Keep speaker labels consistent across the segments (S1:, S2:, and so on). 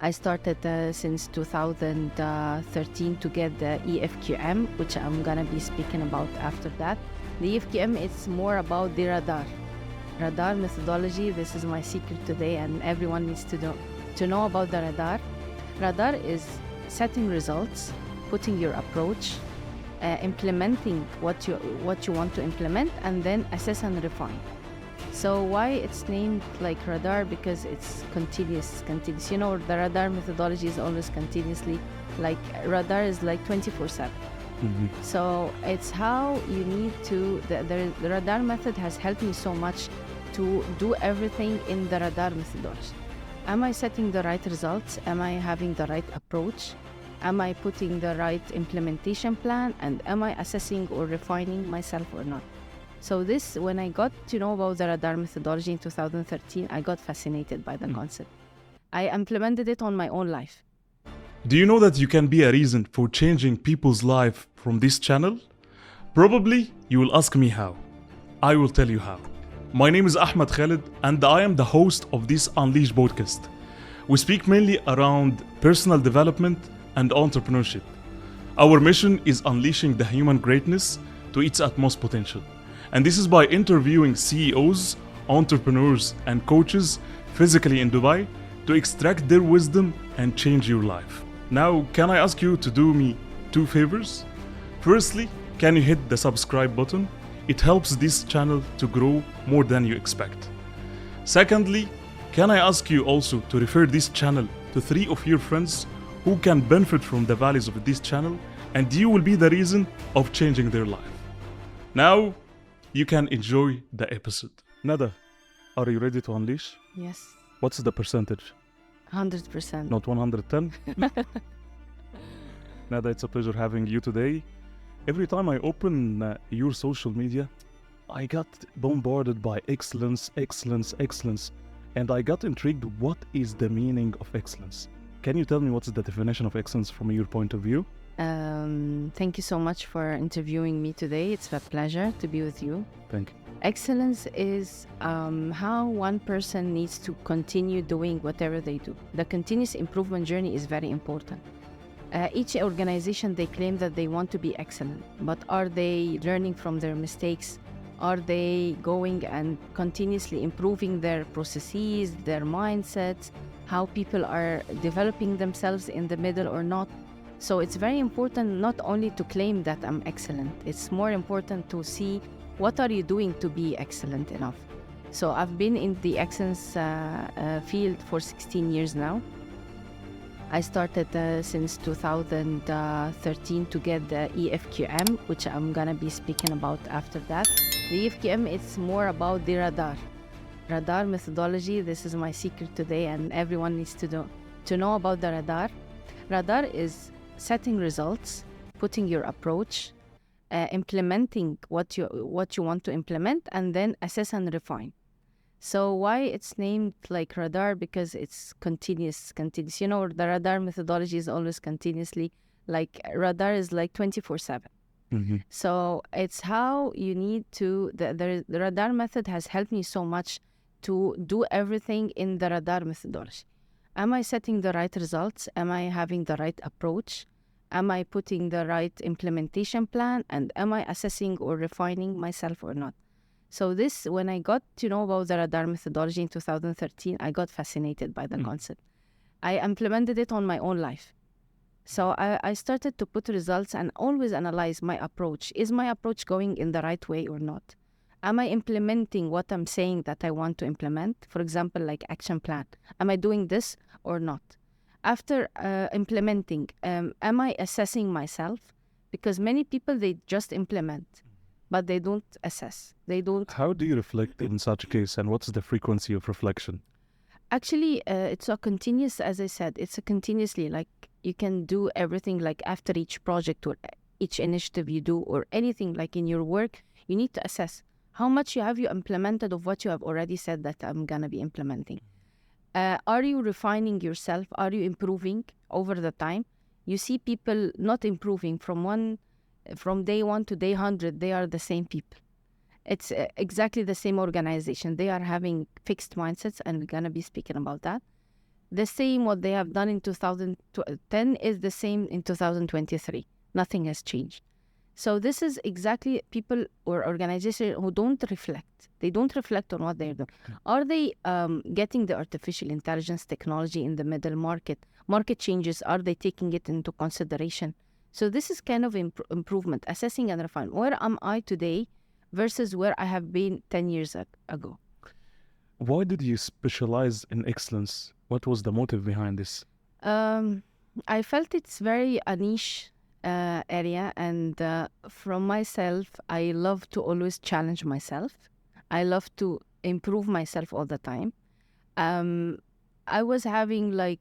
S1: I started since 2013 to get the EFQM, which I'm gonna be speaking about after that. The EFQM is more about the radar methodology. This is my secret today, and everyone needs to know about the radar. Radar is setting results, putting your approach, implementing what you want to implement, and then assess and refine. So why it's named like radar? Because it's continuous. You know, the radar methodology is always continuously, like radar is like 24/7. So it's how you need to, the radar method has helped me so much to do everything in the radar methodology. Am I setting the right results? Am I having the right approach? Am I putting the right implementation plan? And am I assessing or refining myself or not? So this, when I got to know about the radar methodology in 2013, I got fascinated by the concept. I implemented it on my own life.
S2: Do you know that you can be a reason for changing people's life from this channel? Probably you will ask me how. I will tell you how. My name is Ahmed Khaled, and I am the host of this Unleash podcast. We speak mainly around personal development and entrepreneurship. Our mission is unleashing the human greatness to its utmost potential. And this is by interviewing CEOs, entrepreneurs, and coaches physically in Dubai to extract their wisdom and change your life. Now, can I ask you to do me two favors? Firstly, can you hit the subscribe button? It helps this channel to grow more than you expect. Secondly, can I ask you also to refer this channel to 3 of your friends who can benefit from the values of this channel, and you will be the reason of changing their life. Now, you can enjoy the episode. Nada, are you ready to unleash?
S1: Yes.
S2: What's the percentage?
S1: 100%.
S2: Not 110? Nada, it's a pleasure having you today. Every time I open your social media, I got bombarded by excellence. And I got intrigued, what is the meaning of excellence? Can you tell me what's the definition of excellence from your point of view?
S1: Thank you so much for interviewing me today. It's a pleasure to be with you.
S2: Thank you.
S1: Excellence is how one person needs to continue doing whatever they do. The continuous improvement journey is very important. Each organization, they claim that they want to be excellent, but are they learning from their mistakes? Are they going and continuously improving their processes, their mindsets, how people are developing themselves in the middle or not? So it's very important not only to claim that I'm excellent, it's more important to see what are you doing to be excellent enough. So I've been in the excellence field for 16 years now. I started since 2013 to get the EFQM, which I'm gonna be speaking about after that. The EFQM is more about the radar methodology. This is my secret today, and everyone needs to know about the radar. Radar is setting results, putting your approach, implementing what you want to implement, and then assess and refine. So why it's named like radar? Because it's continuous. You know, the radar methodology is always continuously, like radar is like 24/7. So it's how you need to, the radar method has helped me so much to do everything in the radar methodology. Am I setting the right results? Am I having the right approach? Am I putting the right implementation plan? And am I assessing or refining myself or not? So this, when I got to know about the radar methodology in 2013, I got fascinated by the concept. I implemented it on my own life. So I started to put results and always analyze my approach. Is my approach going in the right way or not? Am I implementing what I'm saying that I want to implement? For example, like action plan. Am I doing this or not? After implementing, am I assessing myself? Because many people, they just implement, but they don't assess. They don't.
S2: How do you reflect in such a case, and what's the frequency of reflection?
S1: Actually, it's a continuous, as I said, it's a continuously, like you can do everything like after each project or each initiative you do or anything like in your work, you need to assess how much you implemented of what you have already said that I'm going to be implementing. Are you refining yourself? Are you improving over the time? You see people not improving from day 1 to day 100, they are the same people. It's exactly the same organization. They are having fixed mindsets, and we're going to be speaking about that. The same what they have done in 2010 is the same in 2023. Nothing has changed. So this is exactly people or organizations who don't reflect. They don't reflect on what they're doing. Are they getting the artificial intelligence technology in the middle market? Market changes, are they taking it into consideration? So this is kind of improvement, assessing and refining. Where am I today versus where I have been 10 years ago?
S2: Why did you specialize in excellence? What was the motive behind this?
S1: I felt it's very a niche area, and from myself, I love to always challenge myself. I love to improve myself all the time. I was having I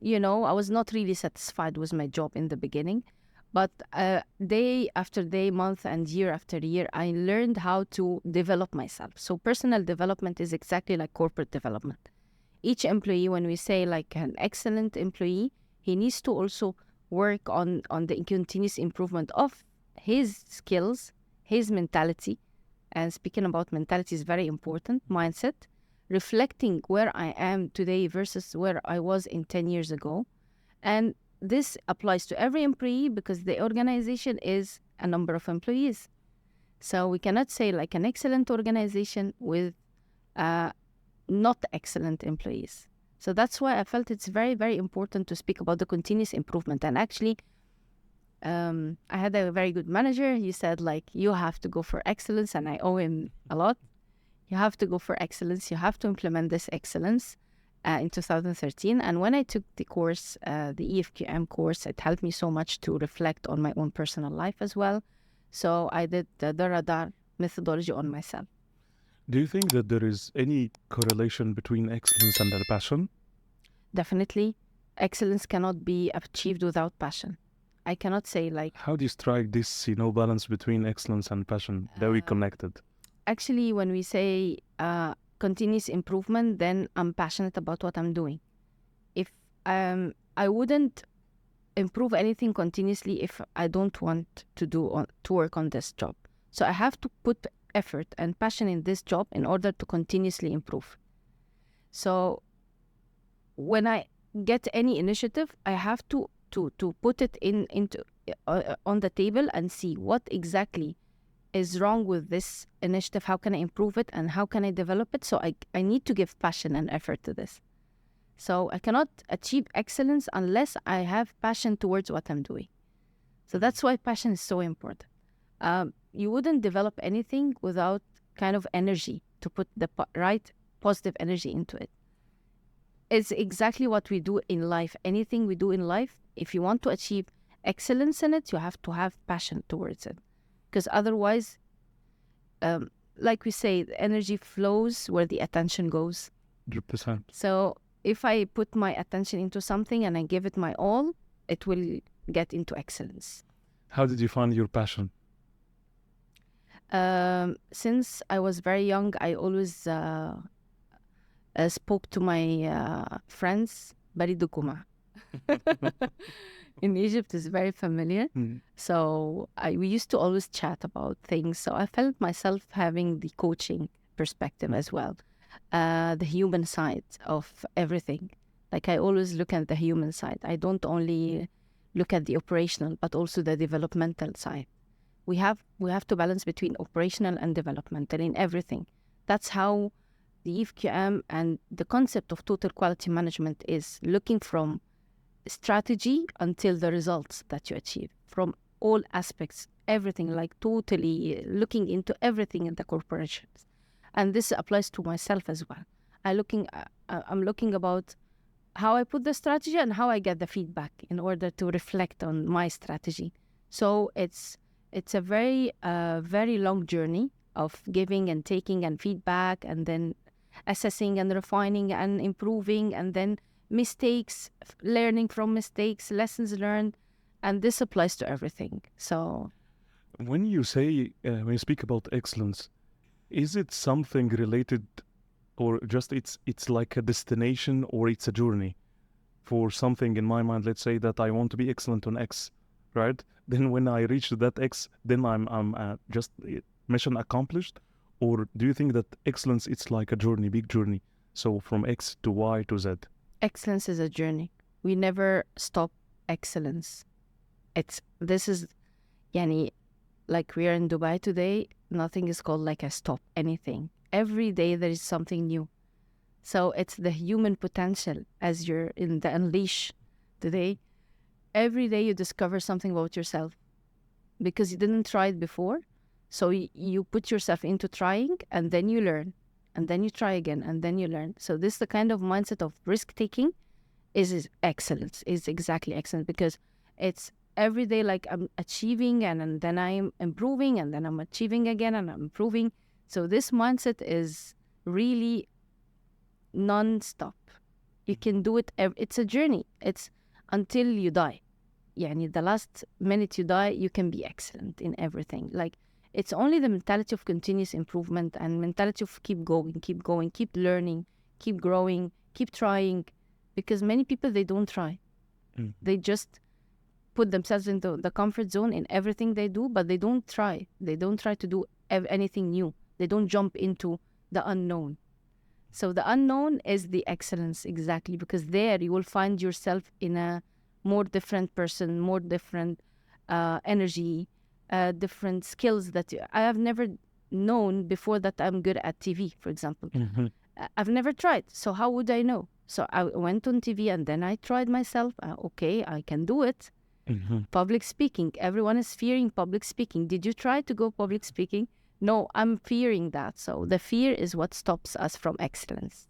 S1: was not really satisfied with my job in the beginning, but day after day, month and year after year, I learned how to develop myself. So personal development is exactly like corporate development. Each employee, when we say like an excellent employee, he needs to also work on the continuous improvement of his skills, his mentality. And speaking about mentality is very important, mindset, reflecting where I am today versus where I was in 10 years ago. And this applies to every employee because the organization is a number of employees. So we cannot say like an excellent organization with not excellent employees. So that's why I felt it's very, very important to speak about the continuous improvement. And actually, I had a very good manager. He said, like, you have to go for excellence, and I owe him a lot. You have to go for excellence. You have to implement this excellence in 2013. And when I took the course, the EFQM course, it helped me so much to reflect on my own personal life as well. So I did the radar methodology on myself.
S2: Do you think that there is any correlation between excellence and passion?
S1: Definitely. Excellence cannot be achieved without passion. I cannot say like...
S2: How do you strike this, balance between excellence and passion? Very connected.
S1: Actually, when we say continuous improvement, then I'm passionate about what I'm doing. If I wouldn't improve anything continuously if I don't want to work on this job. So I have to put effort and passion in this job in order to continuously improve. So when I get any initiative, I have to put it into on the table and see what exactly is wrong with this initiative. How can I improve it and how can I develop it? So I need to give passion and effort to this. So I cannot achieve excellence unless I have passion towards what I'm doing. So that's why passion is so important. You wouldn't develop anything without kind of energy, to put the right positive energy into it. It's exactly what we do in life. Anything we do in life, if you want to achieve excellence in it, you have to have passion towards it. Because otherwise, like we say, the energy flows where the attention goes.
S2: 100%.
S1: So if I put my attention into something and I give it my all, it will get into excellence.
S2: How did you find your passion?
S1: Since I was very young, I always spoke to my friends, Baridukuma. In Egypt is very familiar. So we used to always chat about things. So I felt myself having the coaching perspective as well. The human side of everything. Like I always look at the human side. I don't only look at the operational, but also the developmental side. We have to balance between operational and developmental in everything. That's how the EFQM and the concept of total quality management is, looking from strategy until the results that you achieve, from all aspects, everything, like totally looking into everything in the corporations. And this applies to myself as well. I'm looking about how I put the strategy and how I get the feedback in order to reflect on my strategy. So it's a very, very long journey of giving and taking and feedback, and then assessing and refining and improving, and then mistakes, learning from mistakes, lessons learned, and this applies to everything. So
S2: when you speak about excellence, is it something related, or just it's like a destination, or it's a journey for something? In my mind, let's say that I want to be excellent on X, right? Then when I reach that X, then I'm just mission accomplished? Or do you think that excellence, it's like a journey, big journey, so from X to Y to Z?
S1: Excellence is a journey. We never stop excellence. This is, yani, like we are in Dubai today, nothing is called like a stop anything. Every day there is something new. So it's the human potential as you're in the unleash today. Every day you discover something about yourself because you didn't try it before. So you put yourself into trying and then you learn and then you try again and then you learn. So this the kind of mindset of risk taking is excellence, is exactly excellence because it's every day like I'm achieving and then I'm improving and then I'm achieving again and I'm improving. So this mindset is really non-stop. You can do it. It's a journey. It's until you die. Yani the last minute you die, you can be excellent in everything. Like it's only the mentality of continuous improvement and mentality of keep going, keep learning, keep growing, keep trying. Because many people, they don't try. They just put themselves into the comfort zone in everything they do, but they don't try. They don't try to do anything new. They don't jump into the unknown. So the unknown is the excellence, exactly, because there you will find yourself in a more different person, more different energy, different skills that I have never known before that I'm good at TV, for example. I've never tried. So how would I know? So I went on TV and then I tried myself. Okay, I can do it. Public speaking. Everyone is fearing public speaking. Did you try to go public speaking? No, I'm fearing that. So the fear is what stops us from excellence.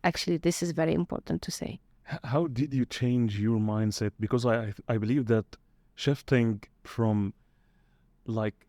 S1: Actually, this is very important to say.
S2: How did you change your mindset? Because I believe that shifting from like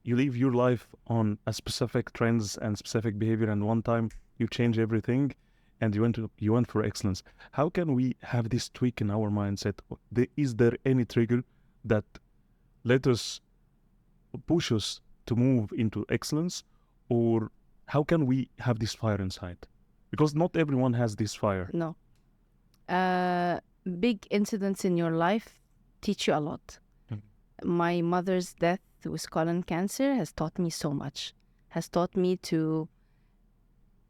S2: you live your life on a specific trends and specific behavior and one time you change everything and you went for excellence. How can we have this tweak in our mindset? Is there any trigger that let us push us to move into excellence, or how can we have this fire inside? Because not everyone has this fire.
S1: No. Big incidents in your life teach you a lot. My mother's death with colon cancer has taught me so much, has taught me to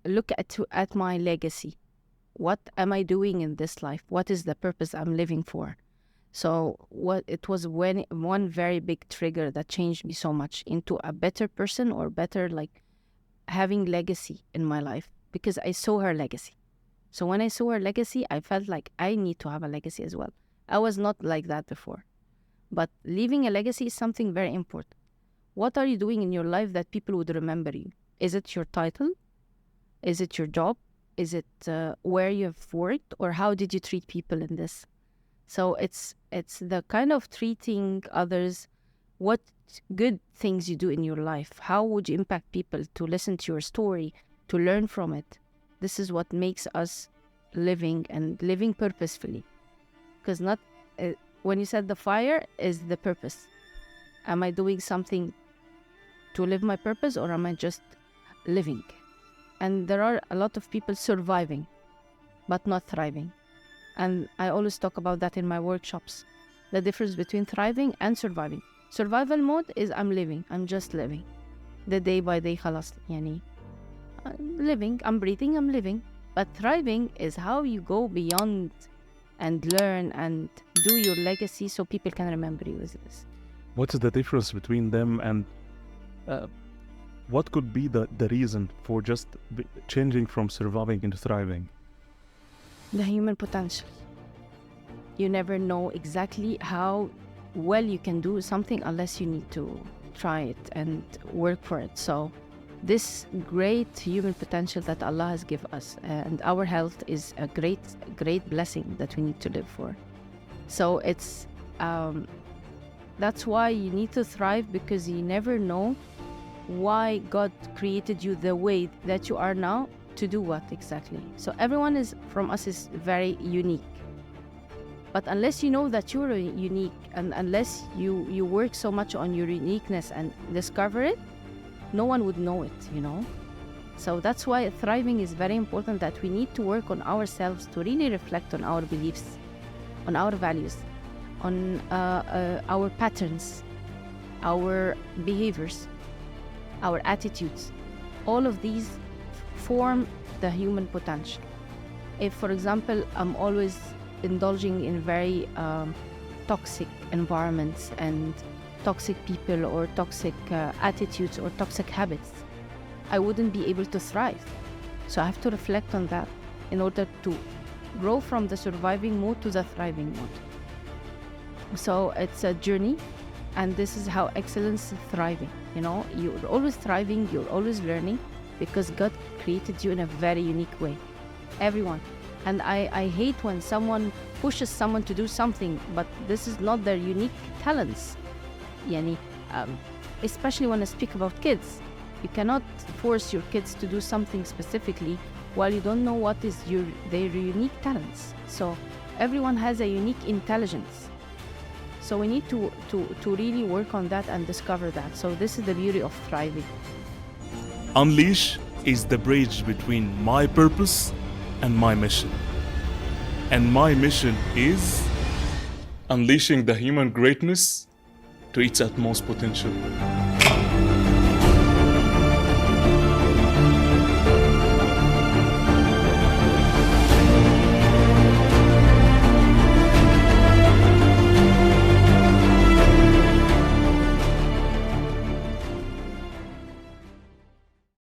S1: look at my legacy. What am I doing in this life? What is the purpose I'm living for? So it was one very big trigger that changed me so much into a better person, or better, like having legacy in my life, because I saw her legacy. So when I saw her legacy, I felt like I need to have a legacy as well. I was not like that before. But leaving a legacy is something very important. What are you doing in your life that people would remember you? Is it your title? Is it your job? Is it where you have worked? Or how did you treat people in this? So it's the kind of treating others, what good things you do in your life. How would you impact people to listen to your story, to learn from it? This is what makes us living purposefully. Because not when you said the fire is the purpose. Am I doing something to live my purpose, or am I just living? And there are a lot of people surviving, but not thriving. And I always talk about that in my workshops. The difference between thriving and surviving. Survival mode is I'm living. I'm just living. The day by day خلاص يعني. I'm living, I'm breathing, I'm living. But thriving is how you go beyond and learn and do your legacy so people can remember you as this.
S2: What is the difference between them, and what could be the reason for just changing from surviving into thriving?
S1: The human potential. You never know exactly how well you can do something unless you need to try it and work for it. So this great human potential that Allah has given us, and our health is a great blessing that we need to live for. So it's that's why you need to thrive, because you never know why God created you the way that you are now to do what exactly. So everyone from us is very unique. But unless you know that you're unique, and unless you work so much on your uniqueness and discover it, no one would know it, you know? So that's why thriving is very important, that we need to work on ourselves to really reflect on our beliefs, on our values, on our patterns, our behaviors, our attitudes. All of these form the human potential. If, for example, I'm always indulging in very toxic environments and toxic people or toxic attitudes or toxic habits, I wouldn't be able to thrive. So I have to reflect on that in order to grow from the surviving mode to the thriving mode. So it's a journey, and this is how excellence is thriving. You know, you're always thriving, you're always learning, because God created you in a very unique way. Everyone. And I hate when someone pushes someone to do something, but this is not their unique talents. Yani, especially when I speak about kids. You cannot force your kids to do something specifically while you don't know what is their unique talents. So everyone has a unique intelligence. So we need to really work on that and discover that. So this is the beauty of thriving.
S2: Unleash is the bridge between my purpose and my mission. And my mission is unleashing the human greatness to its utmost potential.